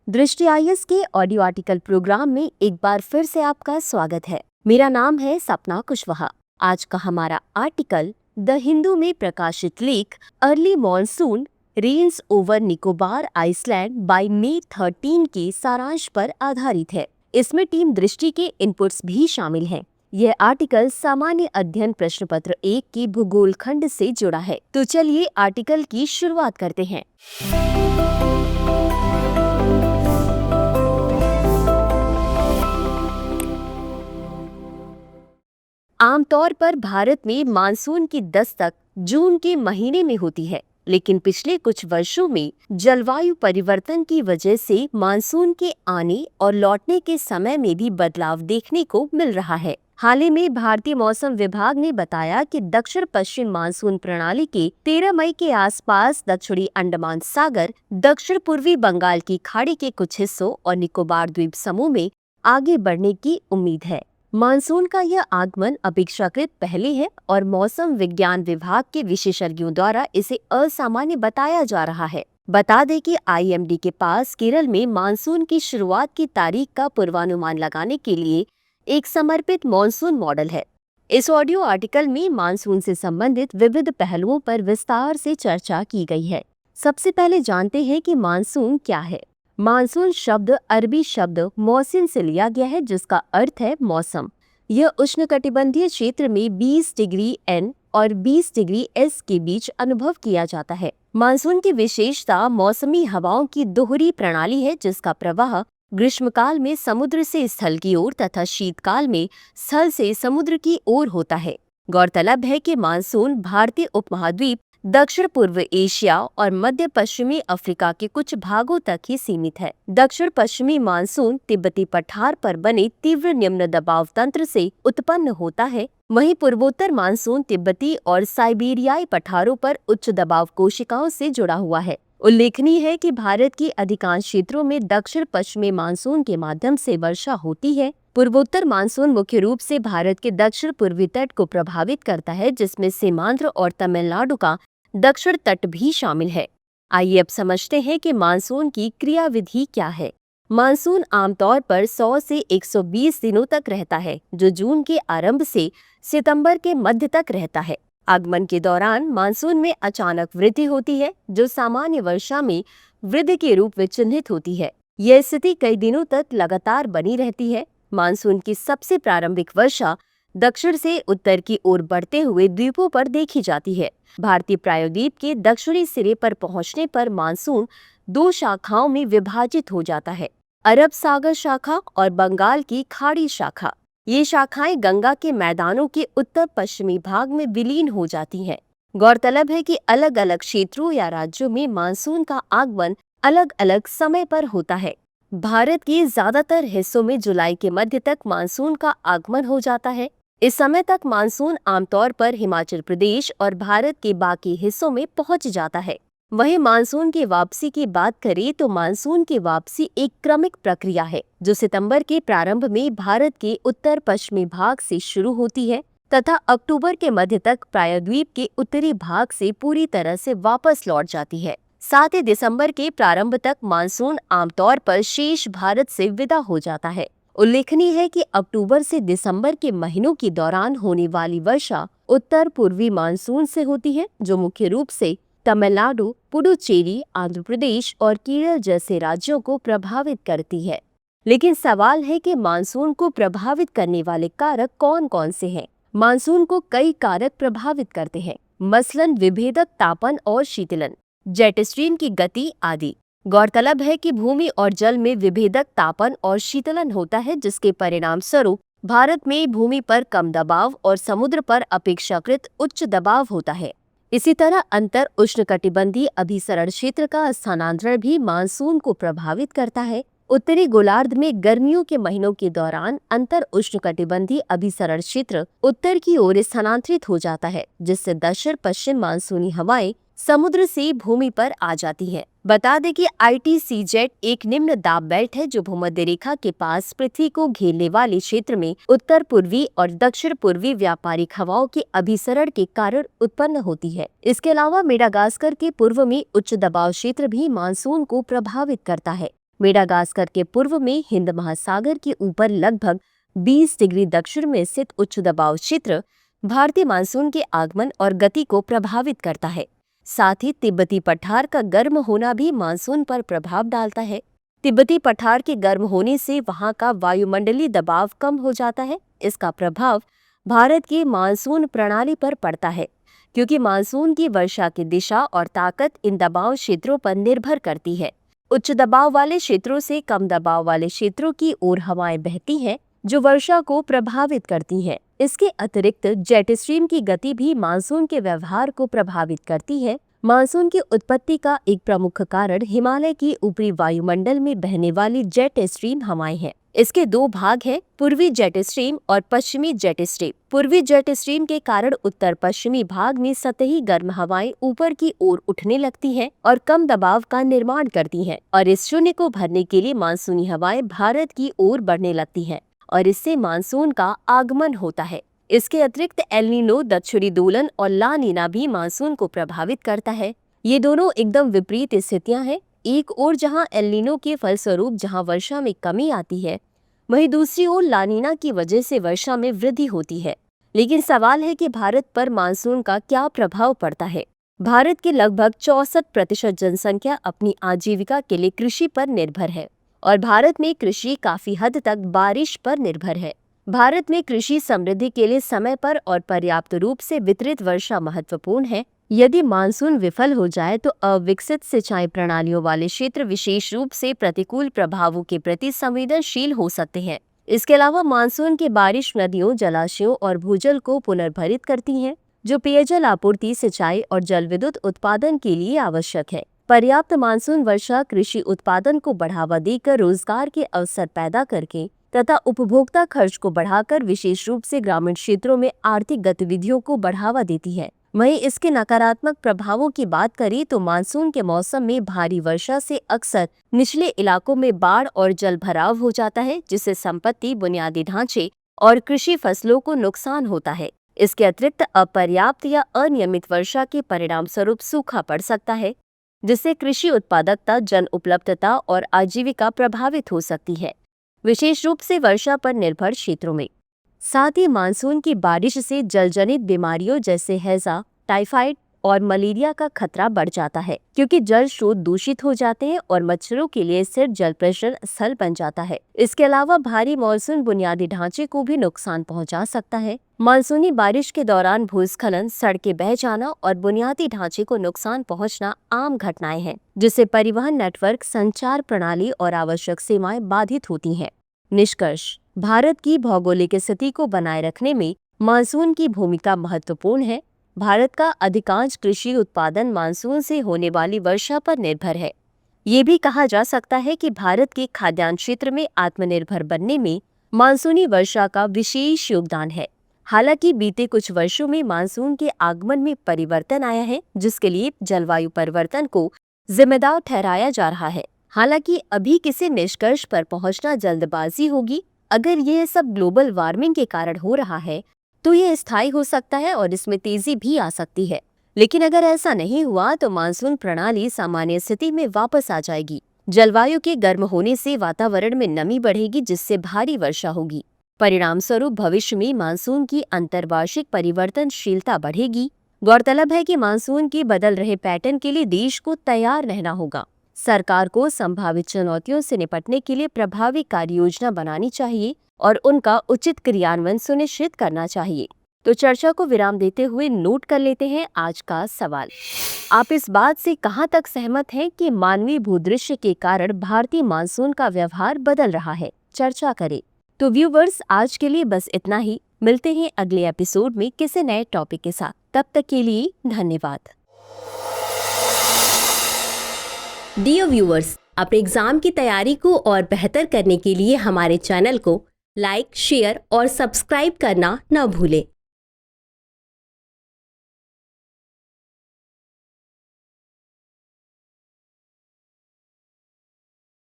दृष्टि आईएएस के audio article programme में एक बार फिर से आपका स्वागत है। मेरा नाम है सपना कुशवाहा। आज का हमारा आर्टिकल द हिंदू में प्रकाशित लेख early monsoon rains over Nicobar island by May 13 के सारांश पर आधारित है। इसमें टीम दृष्टि के इनपुट्स भी शामिल हैं। यह आर्टिकल सामान्य अध्ययन प्रश्न पत्र 1 के भूगोल खंड से जुड़ा है। तो चलिए आर्टिकल की शुरुआत करते हैं। आमतौर पर भारत में मानसून की दस्तक जून के महीने में होती है, लेकिन पिछले कुछ वर्षों में जलवायु परिवर्तन की वजह से मानसून के आने और लौटने के समय में भी बदलाव देखने को मिल रहा है। हाल ही में भारतीय मौसम विभाग ने बताया कि दक्षिण पश्चिम मानसून प्रणाली के 13 मई के आसपास दक्षिणी अंडमान सागर, दक्षिण पूर्वी बंगाल की खाड़ी के कुछ हिस्सों और निकोबार द्वीप समूह में आगे बढ़ने की उम्मीद है। मानसून का यह आगमन अपेक्षाकृत पहले है और मौसम विज्ञान विभाग के विशेषज्ञों द्वारा इसे असामान्य बताया जा रहा है। बता दें कि IMD के पास केरल में मानसून की शुरुआत की तारीख का पूर्वानुमान लगाने के लिए एक समर्पित मानसून मॉडल है। इस ऑडियो आर्टिकल में मानसून से संबंधित विविध पहलुओं पर विस्तार से चर्चा की गई है। सबसे पहले जानते हैं कि मानसून क्या है। मानसून शब्द अरबी शब्द मौसिन से लिया गया है, जिसका अर्थ है मौसम। यह उष्णकटिबंधीय क्षेत्र में 20 डिग्री N और 20 डिग्री S के बीच अनुभव किया जाता है। मानसून की विशेषता मौसमी हवाओं की दोहरी प्रणाली है, जिसका प्रवाह ग्रीष्मकाल में समुद्र से स्थल की ओर तथा शीतकाल में स्थल से समुद्र की ओर होता है। गौरतलब है कि मानसून भारतीय उपमहाद्वीप, दक्षिण पूर्व एशिया और मध्य पश्चिमी अफ्रीका के कुछ भागों तक ही सीमित है। दक्षिण पश्चिमी मानसून तिब्बती पठार पर बने तीव्र निम्न दबाव तंत्र से उत्पन्न होता है। वहीं पूर्वोत्तर मानसून तिब्बती और साइबेरियाई पठारों पर उच्च दबाव कोशिकाओं से जुड़ा हुआ है। उल्लेखनीय है कि भारत की अधिकांश क्षेत्रों में दक्षिण पश्चिमी मानसून के माध्यम से वर्षा होती है। पूर्वोत्तर मानसून मुख्य रूप से भारत के दक्षिण पूर्वी तट को प्रभावित करता है, जिसमें सीमांध्र और तमिलनाडु का दक्षिण तट भी शामिल है। आइए अब समझते हैं कि मानसून की क्रियाविधि क्या है। मानसून आमतौर पर 100 से 120 दिनों तक रहता है, जो जून के आरंभ से सितंबर के मध्य तक रहता है। आगमन के दौरान मानसून में अचानक वृद्धि होती है, जो सामान्य वर्षा में वृद्धि के रूप में चिन्हित होती है। यह स्थिति कई दिनों तक लगातार बनी रहती है। मानसून की सबसे प्रारंभिक वर्षा दक्षिण से उत्तर की ओर बढ़ते हुए द्वीपों पर देखी जाती है। भारतीय प्रायद्वीप के दक्षिणी सिरे पर पहुंचने पर मानसून 2 शाखाओं में विभाजित हो जाता है, अरब सागर शाखा और बंगाल की खाड़ी शाखा। ये शाखाएं गंगा के मैदानों के उत्तर पश्चिमी भाग में विलीन हो जाती हैं। गौरतलब है कि अलग अलग क्षेत्रों या राज्यों में मानसून का आगमन अलग अलग समय पर होता है। भारत के ज्यादातर हिस्सों में जुलाई के मध्य तक मानसून का आगमन हो जाता है। इस समय तक मानसून आमतौर पर हिमाचल प्रदेश और भारत के बाकी हिस्सों में पहुंच जाता है। वहीं मानसून की वापसी की बात करें तो मानसून की वापसी एक क्रमिक प्रक्रिया है, जो सितंबर के प्रारंभ में भारत के उत्तर पश्चिमी भाग से शुरू होती है तथा अक्टूबर के मध्य तक प्रायद्वीप के उत्तरी भाग से पूरी तरह से वापस लौट जाती है। साथ ही दिसंबर के प्रारंभ तक मानसून आमतौर पर शेष भारत से विदा हो जाता है। उल्लेखनीय है कि अक्टूबर से दिसंबर के महीनों के दौरान होने वाली वर्षा उत्तर पूर्वी मानसून से होती है, जो मुख्य रूप से तमिलनाडु, पुडुचेरी, आंध्र प्रदेश और केरल जैसे राज्यों को प्रभावित करती है। लेकिन सवाल है कि मानसून को प्रभावित करने वाले कारक कौन कौन से हैं? मानसून को कई कारक प्रभावित करते हैं, मसलन विभेदक तापन और शीतलन, जेट स्ट्रीम की गति आदि। गौरतलब है कि भूमि और जल में विभेदक तापन और शीतलन होता है, जिसके परिणाम स्वरूप भारत में भूमि पर कम दबाव और समुद्र पर अपेक्षाकृत उच्च दबाव होता है। इसी तरह अंतर उष्णकटिबंधीय अभिसरण क्षेत्र का स्थानांतरण भी मानसून को प्रभावित करता है। उत्तरी गोलार्ध में गर्मियों के महीनों के दौरान अंतर उष्णकटिबंधीय अभिसरण क्षेत्र उत्तर की ओर स्थानांतरित हो जाता है, जिससे दक्षिण पश्चिम मानसूनी हवाएं समुद्र से भूमि पर आ जाती हैं। बता दें कि ITCZ एक निम्न दाब बेल्ट है, जो भूमध्य रेखा के पास पृथ्वी को घेरने वाले क्षेत्र में उत्तर पूर्वी और दक्षिण पूर्वी व्यापारिक हवाओं के अभिसरण के कारण उत्पन्न होती है। इसके अलावा मेडागास्कर के पूर्व में उच्च दबाव क्षेत्र भी मानसून को प्रभावित करता है। मेडागास्कर के पूर्व में हिंद महासागर के ऊपर लगभग 20 डिग्री दक्षिण में स्थित उच्च दबाव क्षेत्र भारतीय मानसून के आगमन और गति को प्रभावित करता है। साथ ही तिब्बती पठार का गर्म होना भी मानसून पर प्रभाव डालता है। तिब्बती पठार के गर्म होने से वहां का वायुमंडलीय दबाव कम हो जाता है। इसका प्रभाव भारत की मानसून प्रणाली पर पड़ता है, क्योंकि मानसून की वर्षा की दिशा और ताकत इन दबाव क्षेत्रों पर निर्भर करती है। उच्च दबाव वाले क्षेत्रों से कम दबाव वाले क्षेत्रों की ओर हवाएं बहती हैं, जो वर्षा को प्रभावित करती हैं। इसके अतिरिक्त जेट स्ट्रीम की गति भी मानसून के व्यवहार को प्रभावित करती है। मानसून की उत्पत्ति का एक प्रमुख कारण हिमालय की ऊपरी वायुमंडल में बहने वाली जेट स्ट्रीम हवाएं हैं। इसके दो भाग हैं, पूर्वी जेट स्ट्रीम और पश्चिमी जेट स्ट्रीम। पूर्वी जेट स्ट्रीम के कारण उत्तर पश्चिमी भाग में सतही गर्म हवाएं ऊपर की ओर उठने लगती हैं और कम दबाव का निर्माण करती हैं, और इस शून्य को भरने के लिए मानसूनी हवाएं भारत की ओर बढ़ने लगती हैं और इससे मानसून का आगमन होता है। इसके अतिरिक्त एल नीनो, दक्षिणी दोलन और ला नीना भी मानसून को प्रभावित करता है। ये दोनों एकदम विपरीत स्थितियां हैं। एक ओर जहां एल नीनो के फलस्वरूप जहां वर्षा में कमी आती है, वहीं दूसरी ओर ला नीना की वजह से वर्षा में वृद्धि होती है। लेकिन सवाल है कि भारत पर मानसून का क्या प्रभाव पड़ता है। भारत की लगभग 64% जनसंख्या अपनी आजीविका के लिए कृषि पर निर्भर है और भारत में कृषि काफी हद तक बारिश पर निर्भर है। भारत में कृषि समृद्धि के लिए समय पर और पर्याप्त रूप से वितरित वर्षा महत्वपूर्ण है। यदि मानसून विफल हो जाए तो अविकसित सिंचाई प्रणालियों वाले क्षेत्र विशेष रूप से प्रतिकूल प्रभावों के प्रति संवेदनशील हो सकते हैं। इसके अलावा मानसून की बारिश नदियों, जलाशयों और भूजल को पुनर्भरित करती हैं, जो पेयजल आपूर्ति, सिंचाई और जल विद्युत उत्पादन के लिए आवश्यक है। पर्याप्त मानसून वर्षा कृषि उत्पादन को बढ़ावा देकर रोजगार के अवसर पैदा करके तथा उपभोक्ता खर्च को बढ़ाकर विशेष रूप से ग्रामीण क्षेत्रों में आर्थिक गतिविधियों को बढ़ावा देती है। वहीं इसके नकारात्मक प्रभावों की बात करें तो मानसून के मौसम में भारी वर्षा से अक्सर निचले इलाकों में बाढ़ और जल भराव हो जाता है, जिससे संपत्ति, बुनियादी ढांचे और कृषि फसलों को नुकसान होता है। इसके अतिरिक्त अपर्याप्त या अनियमित वर्षा के परिणाम स्वरूप सूखा पड़ सकता है, जिससे कृषि उत्पादकता, जन उपलब्धता और आजीविका प्रभावित हो सकती है, विशेष रूप से वर्षा पर निर्भर क्षेत्रों में। साथ ही मानसून की बारिश से जलजनित बीमारियों जैसे हैजा, टाइफाइड और मलेरिया का खतरा बढ़ जाता है, क्योंकि जल स्रोत दूषित हो जाते हैं और मच्छरों के लिए स्थिर जल प्रसरण स्थल बन जाता है। इसके अलावा भारी मानसून बुनियादी ढांचे को भी नुकसान पहुंचा सकता है। मानसूनी बारिश के दौरान भूस्खलन, सड़कें बह जाना और बुनियादी ढांचे को नुकसान पहुंचना आम घटनाएं हैं, जिससे परिवहन नेटवर्क, संचार प्रणाली और आवश्यक सेवाएं बाधित होती हैं। निष्कर्ष: भारत की भौगोलिक स्थिति को बनाए रखने में मानसून की भूमिका महत्वपूर्ण है। भारत का अधिकांश कृषि उत्पादन मानसून से होने वाली वर्षा पर निर्भर है। ये भी कहा जा सकता है कि भारत के खाद्यान्न क्षेत्र में आत्मनिर्भर बनने में मानसूनी वर्षा का विशेष योगदान है। हालांकि बीते कुछ वर्षों में मानसून के आगमन में परिवर्तन आया है, जिसके लिए जलवायु परिवर्तन को जिम्मेदार ठहराया जा रहा है। हालांकि अभी किसी निष्कर्ष पर पहुंचना जल्दबाजी होगी। अगर ये सब ग्लोबल वार्मिंग के कारण हो रहा है तो ये स्थायी हो सकता है और इसमें तेजी भी आ सकती है। लेकिन अगर ऐसा नहीं हुआ तो मानसून प्रणाली सामान्य स्थिति में वापस आ जाएगी। जलवायु के गर्म होने से वातावरण में नमी बढ़ेगी, जिससे भारी वर्षा होगी। परिणाम स्वरूप भविष्य में मानसून की अंतर्वार्षिक परिवर्तनशीलता बढ़ेगी। गौरतलब है कि मानसून के बदल रहे पैटर्न के लिए देश को तैयार रहना होगा। सरकार को संभावित चुनौतियों से निपटने के लिए प्रभावी कार्य योजना बनानी चाहिए और उनका उचित क्रियान्वयन सुनिश्चित करना चाहिए। तो चर्चा को विराम देते हुए नोट कर लेते हैं आज का सवाल। आप इस बात से कहां तक सहमत हैं कि मानवीय भूदृश्य के कारण भारतीय मानसून का व्यवहार बदल रहा है? चर्चा करें। तो व्यूवर्स, आज के लिए बस इतना ही। मिलते हैं अगले एपिसोड में किसी नए टॉपिक के साथ। तब तक के लिए धन्यवाद। डियर व्यूअर्स, अपने एग्जाम की तैयारी को और बेहतर करने के लिए हमारे चैनल को लाइक, शेयर और सब्सक्राइब करना न भूलें।